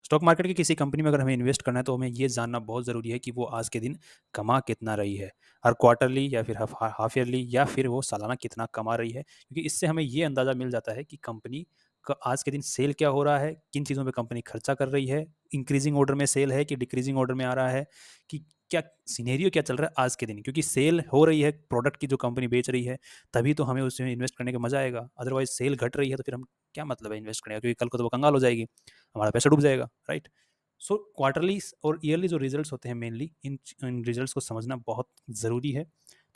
Stock market की किसी company में अगर हमें इन्वेस्ट करना है तो हमें ये जानना बहुत ज़रूरी है कि वो आज के दिन कमा कितना रही है, हर क्वार्टरली या फिर हाफ ईयरली या फिर वो सालाना कितना कमा रही है, क्योंकि इससे हमें ये अंदाज़ा मिल जाता है कि कंपनी का आज के दिन सेल क्या हो रहा है, किन चीज़ों पे कंपनी खर्चा कर रही है, इंक्रीजिंग ऑर्डर में सेल है कि डिक्रीजिंग ऑर्डर में आ रहा है, कि क्या सिनेरियो क्या चल रहा है आज के दिन, क्योंकि सेल हो रही है प्रोडक्ट की जो कंपनी बेच रही है, तभी तो हमें उसमें इन्वेस्ट करने का मजा आएगा। अदरवाइज सेल घट रही है तो फिर हम क्या मतलब है इन्वेस्ट करने का, क्योंकि कल को तो वो कंगाल हो जाएगी, हमारा पैसा डूब जाएगा, राइट। सो क्वार्टरली और ईयरली जो रिजल्ट्स होते हैं मेनली इन इन रिजल्ट्स को समझना बहुत ज़रूरी है।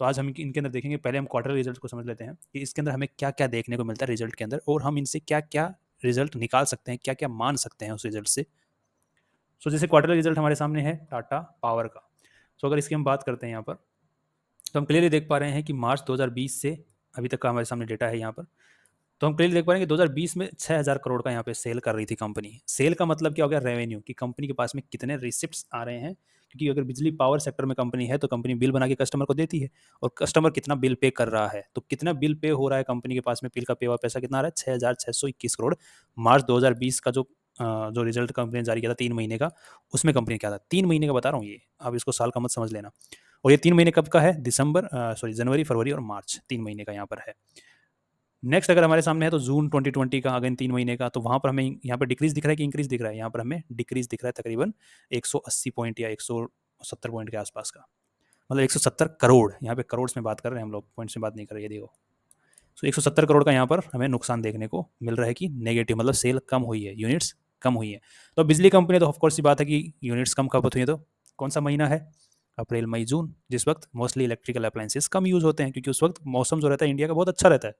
तो आज हम इनके अंदर देखेंगे, पहले हम क्वार्टरली रिजल्ट्स को समझ लेते हैं कि इसके अंदर हमें क्या क्या देखने को मिलता है रिजल्ट के अंदर, और हम इनसे क्या क्या रिजल्ट निकाल सकते हैं, क्या क्या मान सकते हैं उस रिजल्ट से। सो जैसे क्वार्टरली रिजल्ट हमारे सामने है टाटा पावर का। सो अगर इसकी हम बात करते हैं यहाँ पर, तो हम क्लियरली देख पा रहे हैं कि मार्च 2020 से अभी तक का हमारे सामने डेटा है यहाँ पर। तो हम क्लियरली देख पा रहे हैं कि 2020 में 6000 करोड़ का यहाँ पे सेल कर रही थी कंपनी। सेल का मतलब क्या हो गया, रेवेन्यू, कि कंपनी के पास में कितने रिसिप्ट्स आ रहे हैं, क्योंकि अगर बिजली पावर सेक्टर में कंपनी है तो कंपनी बिल बना के कस्टमर को देती है, और कस्टमर कितना बिल पे कर रहा है, तो कितना बिल पे हो रहा है कंपनी के पास में, बिल का पे हुआ पैसा कितना आ रहा है, 6621 करोड़। मार्च 2020 का जो रिजल्ट कंपनी ने जारी किया था 3 महीने का, उसमें कंपनी क्या था, 3 महीने का बता रहा हूँ ये, अब इसको साल का मत समझ लेना। और ये 3 महीने कब का है, जनवरी फरवरी और मार्च, 3 महीने का यहाँ पर है। नेक्स्ट अगर हमारे सामने है तो जून 2020 का, अगेन 3 महीने का, तो वहाँ पर हमें यहाँ पर डिक्रीज दिख रहा है कि इंक्रीज दिख रहा है, यहाँ पर हमें डिक्रीज दिख रहा है तकरीबन 180 पॉइंट या 170 पॉइंट के आसपास का, मतलब 170 करोड़, यहाँ पे करोड़ में बात कर रहे हैं हम लोग, पॉइंट्स में बात नहीं कर रहे हैं, देखो। सो 170 करोड़ का यहाँ पर हमें नुकसान देखने को मिल रहा है कि नेगेटिव, मतलब सेल कम हुई है, यूनिट्स कम हुई है। तो बिजली कंपनी तो ऑफकोर्स सी बात है कि यूनिट्स कम खपत हुई है, तो कौन सा महीना है, अप्रैल मई जून, जिस वक्त मोस्टली इलेक्ट्रिकल अप्लायंसेस कम यूज होते हैं, क्योंकि उस वक्त मौसम जो रहता है इंडिया का बहुत अच्छा रहता है,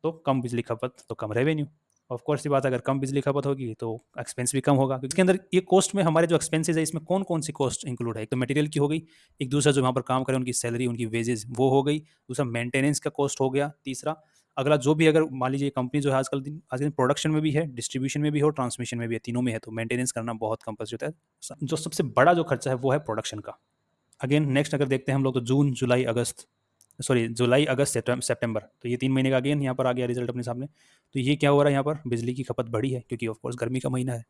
तो कम बिजली खपत तो कम रेवेन्यू। ऑफ कोर्स ये बात, अगर कम बिजली खपत होगी तो एक्सपेंस भी कम होगा, क्योंकि इसके अंदर ये कॉस्ट में हमारे जो एक्सपेंसेस है इसमें कौन कौन सी कॉस्ट इंक्लूड है, एक तो मटेरियल की हो गई, एक दूसरा जो वहाँ पर काम करें उनकी सैलरी, उनकी वेजेस वो हो गई, दूसरा मेंटेनेंस का कॉस्ट हो गया, तीसरा अगला जो भी, अगर मान लीजिए कंपनी जो है आजकल प्रोडक्शन में भी है, डिस्ट्रीब्यूशन में भी हो, ट्रांसमिशन में भी है, तीनों में है, तो मेंटेनेंस करना बहुत कंपल्सरी होता है। जो सबसे बड़ा जो खर्चा है वो है प्रोडक्शन का। अगेन नेक्स्ट अगर देखते हैं हम लोग, तो जून जुलाई अगस्त, सॉरी जुलाई अगस्त सितंबर, तो ये 3 महीने का अगेन यहाँ पर आ गया रिजल्ट अपने सामने। तो ये क्या हो रहा है, यहाँ पर बिजली की खपत बढ़ी है, क्योंकि ऑफकोर्स गर्मी का महीना है,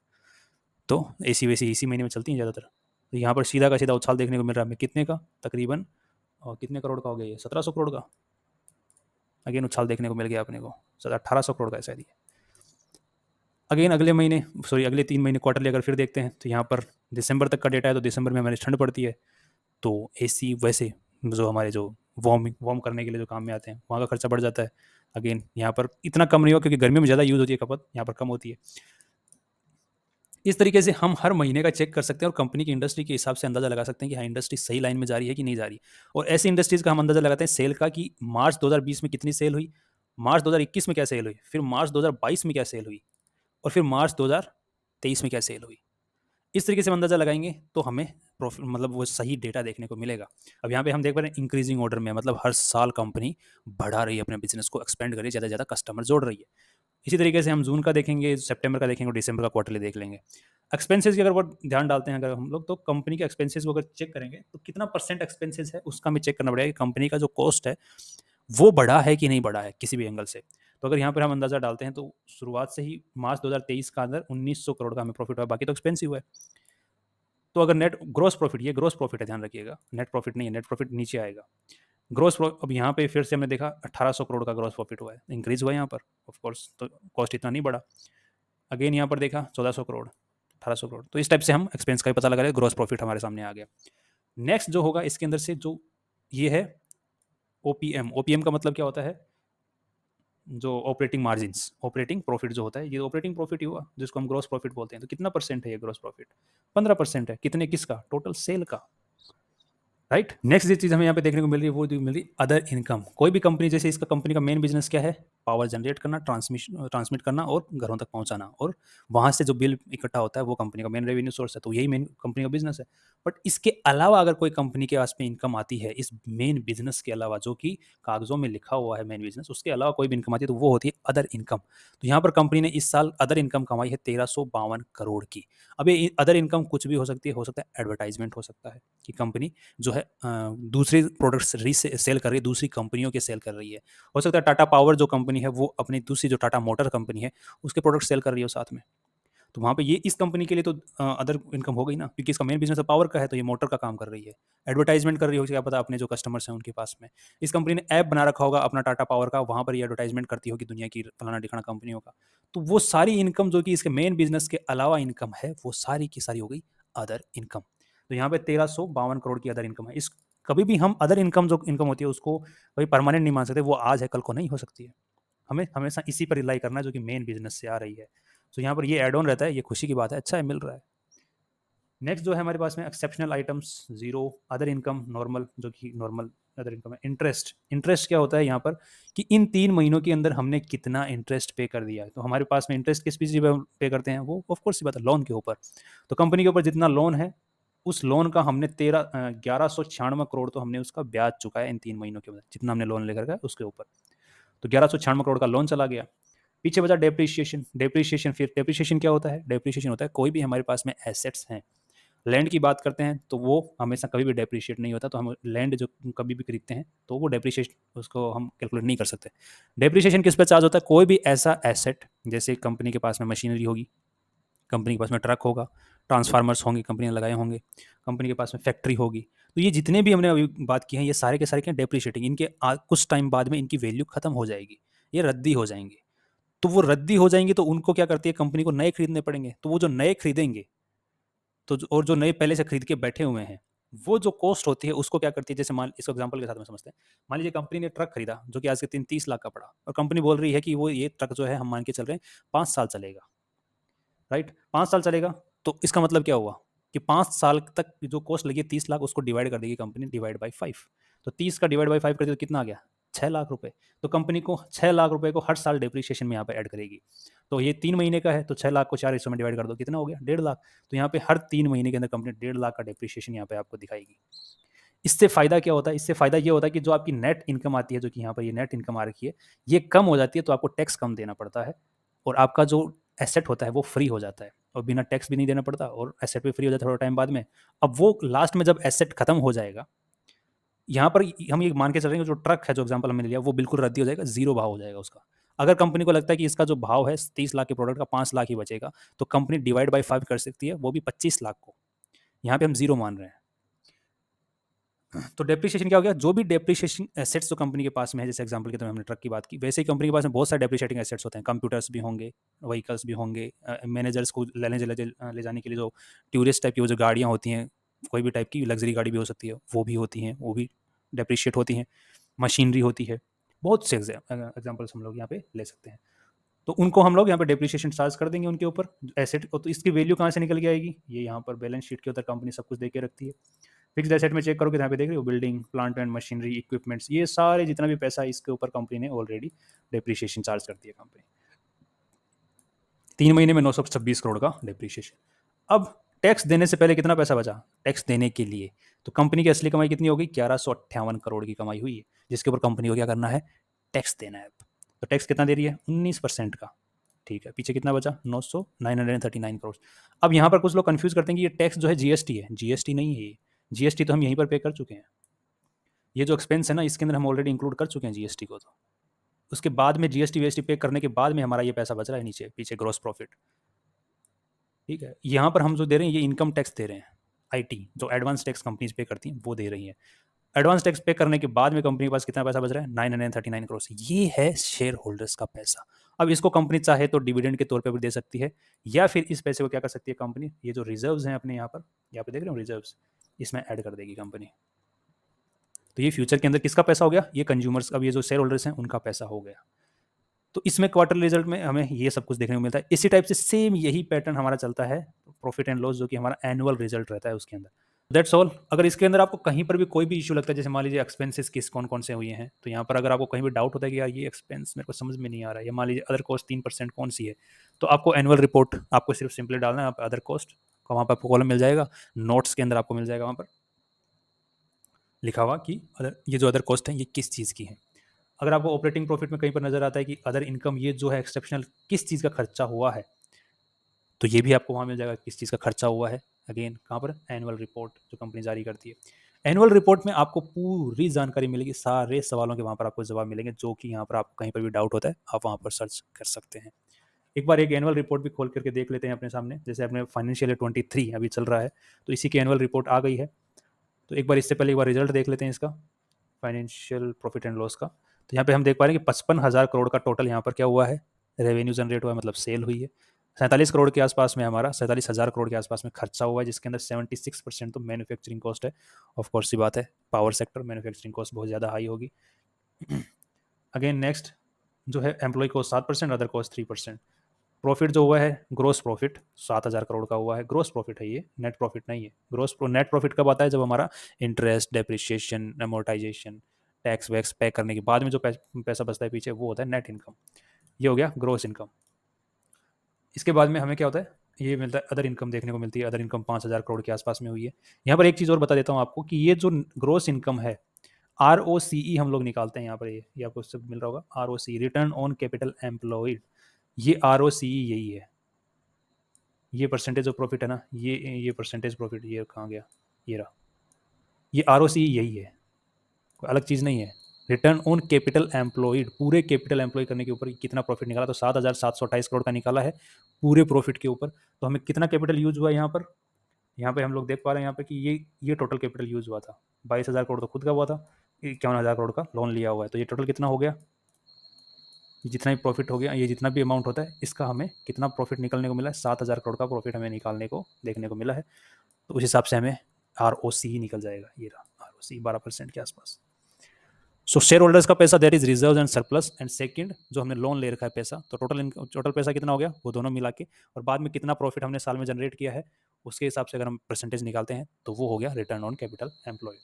तो एसी वैसी इसी महीने में चलती हैं ज़्यादातर। तो यहाँ पर सीधा का सीधा उछाल देखने को मिल रहा है हमें, कितने का, तकरीबन और कितने करोड़ का हो गया, ये 1700 करोड़ का अगेन उछाल देखने को मिल गया अपने को, 1800 करोड़ का ऐसा ही। अगेन अगले महीने, सॉरी अगले 3 महीने क्वार्टरली अगर फिर देखते हैं, तो यहाँ पर दिसंबर तक का डेटा है, तो दिसंबर में हमारी ठंड पड़ती है, तो एसी वैसे जो हमारे जो वार्म करने के लिए जो काम में आते हैं वहाँ का खर्चा बढ़ जाता है। अगेन यहाँ पर इतना कम नहीं होगा, क्योंकि गर्मियों में ज़्यादा यूज़ होती है खपत, यहाँ पर कम होती है। इस तरीके से हम हर महीने का चेक कर सकते हैं और कंपनी की इंडस्ट्री के हिसाब से अंदाजा लगा सकते हैं कि हाँ इंडस्ट्री सही लाइन में जा रही है कि नहीं जा रही। और ऐसी इंडस्ट्रीज़ का हम अंदाजा लगाते हैं सेल का, कि मार्च 2020 में कितनी सेल हुई, मार्च 2021 में क्या सेल हुई, फिर मार्च 2022 में क्या सेल हुई, और फिर मार्च 2023 में क्या सेल हुई। इस तरीके से हम अंदाजा लगाएंगे तो हमें प्रॉफिट, मतलब वो सही डेटा देखने को मिलेगा। अब यहाँ पे हम देख पा रहे हैं इंक्रीजिंग ऑर्डर में, मतलब हर साल कंपनी बढ़ा रही है अपने बिजनेस को, एक्सपेंड कर रही है, ज़्यादा से ज़्यादा कस्टमर जोड़ रही है। इसी तरीके से हम जून का देखेंगे, सितंबर का देखेंगे और दिसंबर का क्वार्टरली देख लेंगे। एक्सपेंसेस की अगर बहुत ध्यान डालते हैं अगर हम लोग, तो कंपनी के एक्सपेंसेस को अगर चेक करेंगे तो कितना परसेंट एक्सपेंसेस है उसका हमें चेक करना पड़ेगा कि कंपनी का जो कॉस्ट है वो बढ़ा है कि नहीं बढ़ा है किसी भी एंगल से। तो अगर यहाँ पर हम अंदाजा डालते हैं, तो शुरुआत से ही मार्च 2023 का अंदर 1900 करोड़ का हमें प्रॉफिट हुआ, बाकी तो एक्सपेंसिव हुआ है। तो अगर नेट ग्रॉस प्रॉफिट, ये ग्रॉस प्रॉफिट है, ध्यान रखिएगा, नेट प्रॉफिट नहीं है, नेट प्रॉफिट नीचे आएगा। अब यहाँ पे फिर से हमने देखा 1800 करोड़ का ग्रॉस प्रॉफिट हुआ है, इंक्रीज हुआ है यहाँ पर, ऑफ कोर्स तो कॉस्ट इतना नहीं बढ़ा। अगेन यहाँ पर देखा 1400 करोड़, 1800 करोड़, तो इस टाइप से हम एक्सपेंस का भी पता लगा रहे, ग्रॉस प्रॉफिट हमारे सामने आ गया। नेक्स्ट जो होगा इसके अंदर से, जो ये है ओपीएम, ओपीएम का मतलब क्या होता है, जो ऑपरेटिंग मार्जिन, ऑपरेटिंग प्रॉफिट जो होता है, ये ऑपरेटिंग प्रॉफिट ही हुआ जिसको हम ग्रॉस प्रॉफिट बोलते हैं। तो कितना परसेंट है ये ग्रॉस प्रॉफिट, 15% है, कितने, किसका, टोटल सेल का, राइट। नेक्स्ट जो चीज़ हमें यहाँ पे देखने को मिल रही है वो मिल रही अदर इनकम। कोई भी कंपनी, जैसे इसका कंपनी का मेन बिजनेस क्या है, पावर जनरेट करना, ट्रांसमिट करना और घरों तक पहुंचाना, और वहां से जो बिल इकट्ठा होता है वो कंपनी का मेन रेवेन्यू सोर्स है, तो यही मेन कंपनी का बिजनेस है। बट इसके अलावा अगर कोई कंपनी के पास में इनकम आती है इस मेन बिजनेस के अलावा, जो कि कागजों में लिखा हुआ है मेन बिजनेस, उसके अलावा कोई भी इनकम आती है तो वो होती है अदर इनकम। तो यहाँ पर कंपनी ने इस साल अदर इनकम कमाई है 1352 करोड़ की। अब ये अदर इनकम कुछ भी हो सकती है, हो सकता है एडवर्टाइजमेंट हो सकता है कि कंपनी जो है दूसरे प्रोडक्ट्स सेल कर रही है, दूसरी कंपनियों के सेल कर रही है। हो सकता है टाटा पावर जो कंपनी है वो अपनी दूसरी जो टाटा मोटर कंपनी है उसके प्रोडक्ट सेल कर रही है साथ में। तो वहाँ पे ये इस कंपनी के लिए तो अदर इनकम हो गई ना, क्योंकि इसका मेन बिजनेस पावर का है, तो ये मोटर का काम कर रही है, एडवर्टाइजमेंट कर रही होगी, क्या पता अपने जो कस्टमर्स हैं उनके पास में। इस कंपनी ने ऐप बना रखा होगा अपना टाटा पावर का, वहाँ पर ये एडवर्टाइजमेंट करती होगी दुनिया की फलाना ढिकाना कंपनियों का। तो वो सारी इनकम जो कि इसके मेन बिजनेस के अलावा इनकम है, वो सारी की सारी हो गई अदर इनकम। तो यहाँ पे 1352 करोड़ की अदर इनकम है। इस कभी भी हम अदर इनकम जो इनकम होती है उसको कभी परमानेंट नहीं मान सकते, वो आज है कल को नहीं हो सकती है। हमें हमेशा इसी पर रिलाई करना है जो कि मेन बिजनेस से आ रही है। तो यहाँ पर ये एड ऑन रहता है, ये खुशी की बात है, अच्छा है, मिल रहा है। नेक्स्ट जो है हमारे पास में exceptional items, zero, other income normal, जो कि नॉर्मल अदर इनकम है। इंटरेस्ट, इंटरेस्ट क्या होता है यहाँ पर कि इन 3 महीनों के अंदर हमने कितना इंटरेस्ट पे कर दिया है। तो हमारे पास में इंटरेस्ट किस चीज़ पे पे करते हैं, वो ऑफ कोर्स बात है लोन के ऊपर। तो कंपनी के ऊपर जितना लोन है, उस लोन का हमने 1196 करोड़ तो हमने उसका ब्याज चुकाया इन 3 महीनों के अंदर, जितना हमने लोन लेकर गया उसके ऊपर। तो 1196 करोड़ का लोन चला गया। पीछे बचा डेप्रीशिएशन। डेप्रीशिएशन, फिर डेप्रीशिएशन क्या होता है, डेप्रीशिएशन होता है कोई भी हमारे पास में एसेट्स हैं, लैंड की बात करते हैं तो वो हमेशा कभी भी डेप्रीशिएट नहीं होता। तो हम लैंड जो कभी भी खरीदते हैं तो वो डेप्रीशिएशन उसको हम कैलकुलेट नहीं कर सकते। डेप्रीशिएशन किस पे चार्ज होता है, कोई भी ऐसा एसेट, जैसे कंपनी के पास में मशीनरी होगी, कंपनी के पास में ट्रक होगा, ट्रांसफार्मर्स होंगे कंपनी ने लगाए होंगे, कंपनी के पास में फैक्ट्री होगी। तो ये जितने भी हमने अभी बात की है, ये सारे के सारे क्या डेप्रीशिएटिंग, इनके कुछ टाइम बाद में इनकी वैल्यू खत्म हो जाएगी, ये रद्दी हो जाएंगे। तो वो रद्दी हो जाएंगे तो उनको क्या करती है कंपनी को, नए खरीदने पड़ेंगे। तो वो जो नए खरीदेंगे, तो और जो नए पहले से खरीद के बैठे हुए हैं, वो जो कॉस्ट होती है उसको क्या करती है, जैसे मान इसको एग्जांपल के साथ में समझते हैं। मान लीजिए कंपनी ने ट्रक खरीदा जो कि आज के 30 लाख का पड़ा, और कंपनी बोल रही है कि वो ये ट्रक जो है हम मान के चल रहे हैं 5 साल चलेगा, राइट, 5 साल चलेगा। तो इसका मतलब क्या हुआ कि 5 साल तक जो कॉस्ट लगी है 30 लाख, उसको डिवाइड कर देगी कंपनी, डिवाइड बाई 5। तो 30 का डिवाइड बाई 5 कर दिया तो कितना आ गया, 6 लाख रुपए। तो कंपनी को 6 लाख रुपए को हर साल डिप्रिशिएशन में यहाँ पे ऐड करेगी। तो ये 3 महीने का है, तो 6 लाख को 4 हिस्सों में डिवाइड कर दो, कितना हो गया, 1.5 लाख। तो यहाँ पे हर 3 महीने के अंदर कंपनी 1.5 लाख का डिप्रिशिएशन यहाँ पे आपको दिखाएगी। इससे फायदा क्या होता है, इससे फायदा ये होता है कि जो आपकी नेट इनकम आती है, जो कि यहाँ पर ये नेट इनकम आ रखी है, ये कम हो जाती है, तो आपको टैक्स कम देना पड़ता है, और आपका जो एसेट होता है वो फ्री हो जाता है, और बिना टैक्स भी नहीं देना पड़ता, और एसेट भी फ्री हो जाता है थोड़ा टाइम बाद में। अब वो लास्ट में जब एसेट खत्म हो जाएगा, यहाँ पर हम ये मान के चल रहे हैं कि जो ट्रक है, जो एग्जाम्पल हमने लिया, वो बिल्कुल रद्दी हो जाएगा, जीरो भाव हो जाएगा उसका। अगर कंपनी को लगता है कि इसका जो भाव है 30 लाख के प्रोडक्ट का 5 लाख ही बचेगा, तो कंपनी डिवाइड बाई 5 कर सकती है, वो भी 25 लाख को। यहाँ पे हम जीरो मान रहे हैं। तो डेप्रिशिएशन क्या हो गया, जो भी डेप्रिशिएशन एसेट्स जो कंपनी के पास में है, जैसे एग्जांपल के तौर पे हमने ट्रक की बात की, वैसे ही कंपनी के पास में बहुत सारे डेप्रिशिएटिंग एसेट्स होते हैं, कंप्यूटर्स भी होंगे, व्हीकल्स भी होंगे, मैनेजर्स को ले जाने के लिए जो टूरिस्ट टाइप की वो जो गाड़ियाँ होती हैं, कोई भी टाइप की लग्जरी गाड़ी भी हो सकती है, वो भी होती हैं, वो भी डेप्रिशिएट होती हैं, मशीनरी होती है, बहुत से एग्जाम्पल्स हम लोग यहाँ पे ले सकते हैं। तो उनको हम लोग यहाँ पे डेप्रिशिएशन चार्ज कर देंगे उनके ऊपर एसेट को। तो इसकी वैल्यू कहाँ से निकल के आएगी, ये यहाँ पर बैलेंस शीट के अंदर कंपनी सब कुछ दे के रखती है। फिक्स्ड एसेट में चेक करोगे, यहाँ पे देख रहे हो, building, plant and machinery, equipments, ये सारे जितना भी पैसा है इसके ऊपर कंपनी ने ऑलरेडी डेप्रिशिएशन चार्ज कर दिया कंपनी। 3 महीने में 926 करोड़ का डेप्रिशिएशन। अब टैक्स देने से पहले कितना पैसा बचा टैक्स देने के लिए, तो कंपनी की असली कमाई कितनी होगी, 1158 करोड़ की कमाई हुई है, जिसके ऊपर कंपनी को क्या करना है, टैक्स देना है। तो टैक्स कितना दे रही है, 19% का। ठीक है, पीछे कितना बचा, 939 करोड़। अब यहाँ पर कुछ लोग कंफ्यूज करते हैं कि ये टैक्स जो है जीएसटी है, जीएसटी नहीं है ये। जीएसटी तो हम यहीं पर पे कर चुके हैं, ये जो एक्सपेंस है ना, इसके अंदर हम ऑलरेडी इंक्लूड कर चुके हैं जीएसटी को। तो उसके बाद में जीएसटी वीएसटी पे करने के बाद में हमारा ये पैसा बच रहा है नीचे पीछे, ग्रॉस प्रॉफिट। ठीक है, यहाँ पर हम जो दे रहे हैं ये इनकम टैक्स दे रहे हैं, आईटी जो एडवांस टैक्स कंपनीज पे करती हैं वो दे रही हैं। एडवांस टैक्स पे करने के बाद में कंपनी के पास कितना पैसा बच रहा है, 939 करोड़। ये है शेयर होल्डर्स का पैसा। अब इसको कंपनी चाहे तो डिविडेंड के तौर पे भी दे सकती है, या फिर इस पैसे को क्या कर सकती है कंपनी, ये जो रिजर्व्स हैं अपने यहाँ पे देख रहे हो रिजर्व्स, इसमें ऐड कर देगी कंपनी। तो ये फ्यूचर के अंदर किसका पैसा हो गया, ये कंज्यूमर्स, अब ये जो शेयर होल्डर्स हैं उनका पैसा हो गया। तो इसमें क्वार्टर रिजल्ट में हमें ये सब कुछ देखने को मिलता है। इसी टाइप से सेम यही पैटर्न हमारा चलता है प्रॉफिट एंड लॉस, जो कि हमारा एनुअल रिजल्ट रहता है उसके अंदर। That's all. अगर इसके अंदर आपको कहीं पर भी कोई भी इशू लगता है, जैसे मान लीजिए एक्सपेंसेस किस कौन कौन से हुए हैं, तो यहाँ पर अगर आपको कहीं भी डाउट होता है कि यार ये एक्सपेंस मेरे को समझ में नहीं आ रहा है, या मान लीजिए अदर कॉस्ट 3% कौन सी है, तो आपको एनुअल रिपोर्ट आपको सिर्फ सिंपली डालना है अदर कॉस्ट का, वहाँ पर आपको कॉलम मिल जाएगा, नोट्स के अंदर आपको मिल जाएगा वहाँ पर लिखा हुआ कि अदर, ये जो अदर कॉस्ट है ये किस चीज़ की है। अगर आपको ऑपरेटिंग प्रॉफिट में कहीं पर नजर आता है कि अदर इनकम ये जो है एक्सेप्शनल किस चीज़ का खर्चा हुआ है, तो ये भी आपको वहाँ मिल जाएगा किस चीज़ का खर्चा हुआ है। अगेन कहाँ पर, एनुअल रिपोर्ट जो कंपनी जारी करती है। एनुअल रिपोर्ट में आपको पूरी जानकारी मिलेगी, सारे सवालों के वहाँ पर आपको जवाब मिलेंगे, जो कि यहाँ पर आपको कहीं पर भी डाउट होता है आप वहाँ पर सर्च कर सकते हैं। एक बार एक एनुअल रिपोर्ट भी खोल करके देख लेते हैं अपने सामने, जैसे अपने फाइनेंशियल ईयर 23 अभी चल रहा है, तो इसी की एनुअल रिपोर्ट आ गई है। तो एक बार इससे पहले एक बार रिजल्ट देख लेते हैं इसका, फाइनेंशियल प्रॉफिट एंड लॉस का। तो यहाँ पे हम देख पा रहे हैं कि 55,000 करोड़ का टोटल यहाँ पर क्या हुआ है, रेवेन्यू जनरेट हुआ है, मतलब सेल हुई है। 47 करोड़ के आसपास में हमारा 47,000 करोड़ के आसपास में खर्चा हुआ है, जिसके अंदर 76% तो मैन्युफैक्चरिंग कॉस्ट है। ऑफ कोर्स सी बात है, पावर सेक्टर, मैन्युफैक्चरिंग कॉस्ट बहुत ज़्यादा हाई होगी। अगेन नेक्स्ट जो है employ cost 7%, other cost 3%। Profit जो हुआ है, ग्रोस प्रॉफिट 7,000 करोड़ का हुआ है, ग्रोस प्रॉफिट है ये, नेट प्रॉफिट नहीं है। नेट प्रॉफिट कब आता है, जब हमारा interest, depreciation, amortisation, tax wax पे करने के बाद में जो पैसा बचता है पीछे, वो होता है नेट इनकम। ये हो गया ग्रोस इनकम। इसके बाद में हमें क्या होता है, ये मिलता है अदर इनकम, देखने को मिलती है। अदर इनकम 5,000 करोड़ के आसपास में हुई है। यहाँ पर एक चीज़ और बता देता हूँ आपको कि ये जो ग्रोस इनकम है, ROCE हम लोग निकालते हैं यहाँ पर, ये आपको सब मिल रहा होगा, ROCE, return on capital employed. ये ROCE यही है, ये परसेंटेज ऑफ प्रॉफिट है ना, ये परसेंटेज प्रॉफिट, ये कहाँ गया, ये रहा, ये ROCE यही है, कोई अलग चीज़ नहीं है। रिटर्न ऑन कैपिटल एम्प्लॉयड, पूरे कैपिटल एम्प्लॉय करने के ऊपर कितना प्रॉफिट निकाला, तो 7,728 करोड़ का निकाला है पूरे प्रॉफिट के ऊपर। तो हमें कितना कैपिटल यूज हुआ यहाँ पर, यहाँ पे हम लोग देख पा रहे हैं यहाँ पे कि ये टोटल कैपिटल यूज हुआ था। 22,000 करोड़ तो खुद का हुआ था, 51,000 करोड़ का लोन लिया हुआ है। तो ये टोटल कितना हो गया, जितना भी प्रॉफिट हो गया, ये जितना भी अमाउंट होता है, इसका हमें कितना प्रॉफिट निकलने को मिला है, 7,000 करोड़ का प्रॉफिट हमें निकालने को देखने को मिला है। तो उस हिसाब से हमें ROCE निकल जाएगा, ये रहा ROCE 12% के आसपास। सो शेयर होल्डर्स का पैसा, that is reserve and surplus, and second जो हमने लोन ले रखा है पैसा, तो टोटल पैसा कितना हो गया, वो दोनों मिला के, और बाद में कितना प्रॉफिट हमने साल में जनरेट किया है, उसके हिसाब से अगर हम परसेंटेज निकालते हैं तो वो हो गया रिटर्न ऑन कैपिटल एम्प्लॉयड।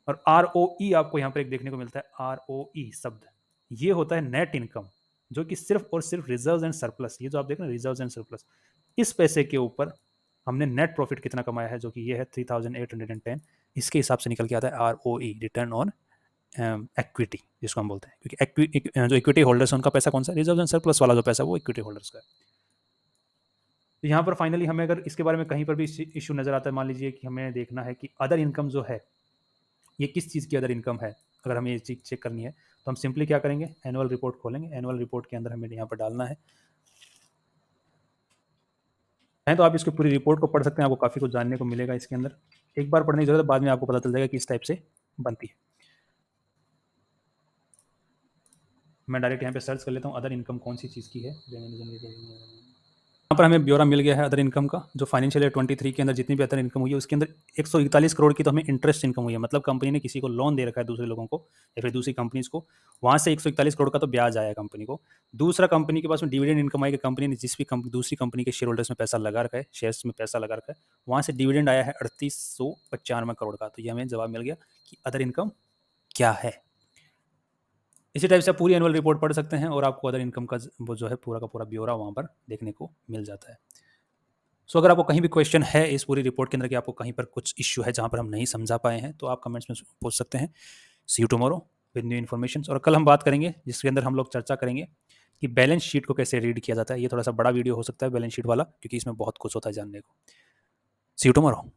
और ROE आपको यहाँ पर एक देखने को मिलता है, ROE शब्द, ये होता है नेट इनकम, जो कि सिर्फ और सिर्फ रिजर्व एंड सरप्लस, ये जो आप देख रहे हैं रिजर्व एंड सरप्लस, इस पैसे के ऊपर हमने नेट प्रॉफिट कितना कमाया है, जो कि ये है 3,810, इसके हिसाब से निकल के आता है ROE, रिटर्न ऑन इक्विटी जिसको हम बोलते हैं, क्योंकि जो इक्विटी होल्डर्स है उनका पैसा कौन सा, रिजर्व एंड सरप्लस वाला जो पैसा, वो इक्विटी होल्डर्स का है। तो यहाँ पर फाइनली हमें अगर इसके बारे में कहीं पर भी इश्यू नजर आता है, मान लीजिए कि हमें देखना है कि अदर इनकम जो है, ये किस चीज़ की अदर इनकम है, अगर हमें ये चीज़ चेक करनी है, तो हम सिंपली क्या करेंगे, एनुअल रिपोर्ट खोलेंगे। एनुअल रिपोर्ट के अंदर हमें यहाँ पर डालना है, तो आप इसकी पूरी रिपोर्ट को पढ़ सकते हैं, आपको काफ़ी कुछ जानने को मिलेगा इसके अंदर। एक बार पढ़ने की जरूरत है, बाद में आपको पता चल जाएगा कि इस टाइप से बनती है। मैं डायरेक्ट यहाँ पे सर्च कर लेता हूँ, अदर इनकम कौन सी चीज़ की है। यहाँ पर हमें ब्यौरा मिल गया है अदर इनकम का, जो फाइनेंशियल ईयर 23 के अंदर जितनी भी अदर इनकम हुई है, उसके अंदर 141 करोड़ की तो हमें इंटरेस्ट इनकम हुई है, मतलब कंपनी ने किसी को लोन दे रखा है, दूसरे लोगों को या फिर दूसरी कंपनीज को, वहाँ से 141 करोड़ का तो ब्याज आया कंपनी को। दूसरा, कंपनी के पास में डिविडेंड इनकम आई कि कंपनी ने जिस भी दूसरी कंपनी के शेयर होल्डर्स में पैसा लगा रखा है, शेयर्स में पैसा लगा रखा है, वहाँ से डिविडेंड आया है 3,895 करोड़ का। तो ये हमें जवाब मिल गया कि अदर इनकम क्या है। इसी टाइप से आप पूरी एनुअल रिपोर्ट पढ़ सकते हैं और आपको अदर इनकम का वो जो है पूरा का पूरा ब्यौरा वहाँ पर देखने को मिल जाता है। सो अगर आपको कहीं भी क्वेश्चन है इस पूरी रिपोर्ट के अंदर कि आपको कहीं पर कुछ इश्यू है जहाँ पर हम नहीं समझा पाए हैं, तो आप कमेंट्स में पूछ सकते हैं। See you tomorrow with new information. और कल हम बात करेंगे जिसके अंदर हम लोग चर्चा करेंगे कि बैलेंस शीट को कैसे रीड किया जाता है। ये थोड़ा सा बड़ा वीडियो हो सकता है बैलेंस शीट वाला, क्योंकि इसमें बहुत कुछ होता है जानने को। सी यू टुमारो।